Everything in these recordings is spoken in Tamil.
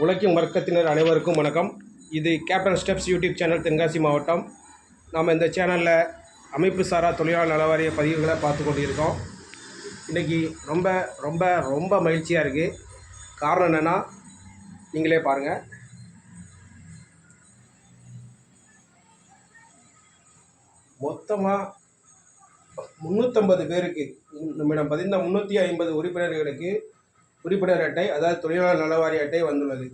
உழைக்கும் வர்க்கத்தினர் அனைவருக்கும் வணக்கம். இது captain steps YouTube channel, Tenkasi மாவட்டம். நாம் இந்த சேனலில் அமைப்பு சாரா தொழிலாளர் நலவாரிய பதிவுகளை பார்த்து கொண்டிருக்கோம். இன்றைக்கி ரொம்ப ரொம்ப ரொம்ப மகிழ்ச்சியாக இருக்குது. காரணம் என்னென்னா, நீங்களே பாருங்கள். மொத்தமாக 350 பேருக்கு, நம்மிடம் பதிந்த 350 உறுப்பினர்களுக்கு உறுப்பினர் அட்டை, அதாவது தொழிலாளர் நலவாரிய அட்டை வந்துள்ளது.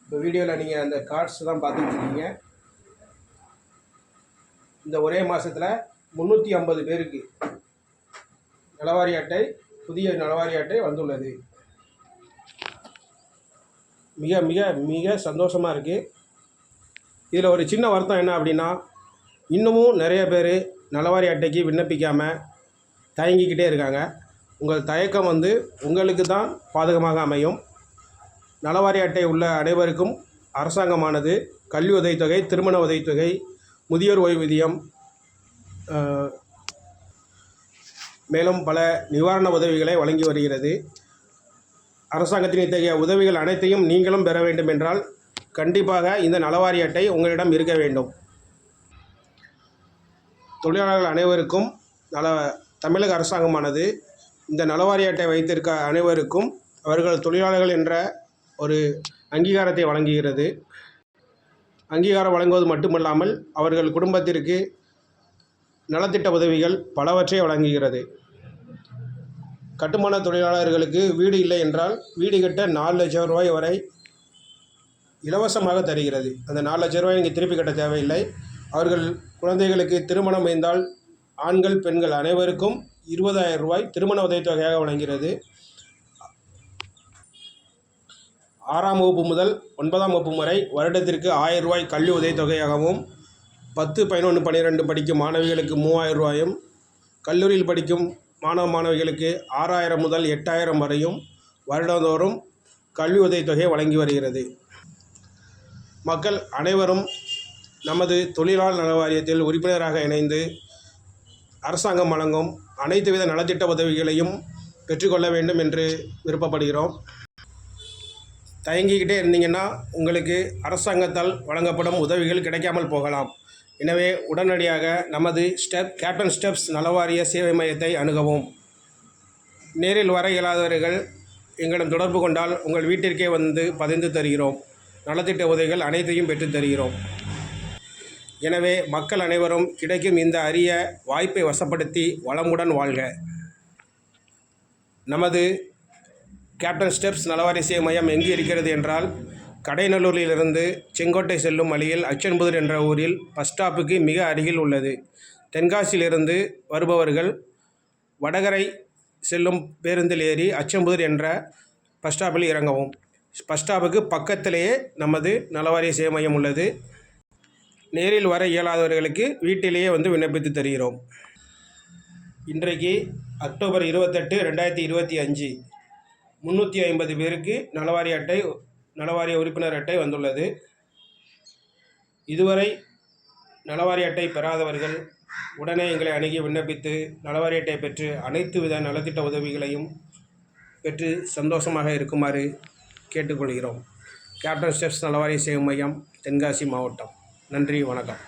இப்போ வீடியோவில் நீங்கள் அந்த கார்ட்ஸ் தான் பார்த்துட்ருக்கீங்க. இந்த ஒரே மாதத்தில் 350 பேருக்கு நலவாரிய அட்டை, புதிய நலவாரிய அட்டை வந்துள்ளது. மிக மிக மிக சந்தோஷமாக இருக்குது. இதில் ஒரு சின்ன வருத்தம் என்ன அப்படின்னா, இன்னமும் நிறைய பேர் நலவாரிய அட்டைக்கு விண்ணப்பிக்காமல் தயங்கிக்கிட்டே இருக்காங்க. உங்கள் தயக்கம் உங்களுக்கு தான் பாதகமாக அமையும். நலவாரிய அட்டை உள்ள அனைவருக்கும் அரசாங்கமானது கல்வி உதவித்தொகை, திருமண உதவித்தொகை, முதியோர் ஓய்வூதியம், மேலும் பல நிவாரண உதவிகளை வழங்கி வருகிறது. அரசாங்கத்தின் இத்தகைய உதவிகள் அனைத்தையும் நீங்களும் பெற வேண்டும் என்றால் கண்டிப்பாக இந்த நலவாரிய அட்டை உங்களிடம் இருக்க வேண்டும். தொழிலாளர்கள் அனைவருக்கும் தமிழக அரசாங்கமானது இந்த நலவாரிய அட்டை வைத்திருக்க அனைவருக்கும் அவர்கள் தொழிலாளர்கள் என்ற ஒரு அங்கீகாரத்தை வழங்குகிறது. அங்கீகாரம் வழங்குவது மட்டுமல்லாமல் அவர்கள் குடும்பத்திற்கு நலத்திட்ட உதவிகள் பலவற்றை வழங்குகிறது. கட்டுமான தொழிலாளர்களுக்கு வீடு இல்லை என்றால் வீடு கட்ட 4 லட்சம் ரூபாய் வரை இலவசமாக தருகிறது. அந்த 4 லட்சம் ரூபாய் நீங்கள் திருப்பி கட்ட தேவையில்லை. அவர்கள் குழந்தைகளுக்கு திருமணம் செய்தால் ஆண்கள் பெண்கள் அனைவருக்கும் 20,000 ரூபாய் திருமண உதவித்தொகையாக வழங்குகிறது. 6ஆம் வகுப்பு முதல் 9ஆம் வகுப்பு வரை வருடத்திற்கு 1000 ரூபாய் கல்வி உதவித்தொகையாகவும், 10, 11, 12 படிக்கும் மாணவிகளுக்கு 3000 ரூபாயும், கல்லூரியில் படிக்கும் மாணவிகளுக்கு 6000 முதல் 8000 வரையும் வருடந்தோறும் கல்வி உதவித்தொகை வழங்கி வருகிறது. மக்கள் அனைவரும் நமது தொழிலாளர் நல வாரியத்தில் உறுப்பினராக இணைந்து அரசாங்கம் வழங்கும் அனைத்து வித நலத்திட்ட உதவிகளையும் பெற்றுக்கொள்ள வேண்டும் என்று விருப்பப்படுகிறோம். தயங்கிக்கிட்டே இருந்தீங்கன்னா உங்களுக்கு அரசாங்கத்தால் வழங்கப்படும் உதவிகள் கிடைக்காமல் போகலாம். எனவே உடனடியாக நமது கேப்டன் ஸ்டெப்ஸ் நலவாரிய சேவை மையத்தை அணுகவும். நேரில் வர இயலாதவர்கள் எங்களிடம் தொடர்பு கொண்டால் உங்கள் வீட்டிற்கே பதிந்து தருகிறோம். நலத்திட்ட உதவிகள் அனைத்தையும் பெற்று தருகிறோம். எனவே மக்கள் அனைவரும் கிடைக்கும் இந்த அரிய வாய்ப்பை வசப்படுத்தி வளமுடன் வாழ்க. நமது கேப்டன் ஸ்டெப்ஸ் நலவாரிய சேவை மையம் எங்கு இருக்கிறது என்றால், கடைநல்லூரிலிருந்து செங்கோட்டை செல்லும் வழியில் அச்சன்புதூர் என்ற ஊரில் பஸ் ஸ்டாப்புக்கு மிக அருகில் உள்ளது. தென்காசியிலிருந்து வருபவர்கள் வடகரை செல்லும் பேருந்தில் ஏறி அச்சன்புதூர் என்ற பஸ் ஸ்டாப்பில் இறங்கவும். பஸ் ஸ்டாப்புக்கு பக்கத்திலேயே நமது நலவாரிய சேவை மையம் உள்ளது. நேரில் வர இயலாதவர்களுக்கு வீட்டிலேயே விண்ணப்பித்து தருகிறோம். இன்றைக்கு அக்டோபர் 28, 2025 350 பேருக்கு நலவாரிய உறுப்பினர் அட்டை வந்துள்ளது. இதுவரை நலவாரிய அட்டை பெறாதவர்கள் உடனே எங்களை அணுகி விண்ணப்பித்து நலவாரிய அட்டை பெற்று அனைத்து வித நலத்திட்ட உதவிகளையும் பெற்று சந்தோஷமாக இருக்குமாறு கேட்டுக்கொள்கிறோம். கேப்டன் ஸ்டெப்ஸ் நலவாரிய சேவை மையம், தென்காசி மாவட்டம். நன்றி, வணக்கம்.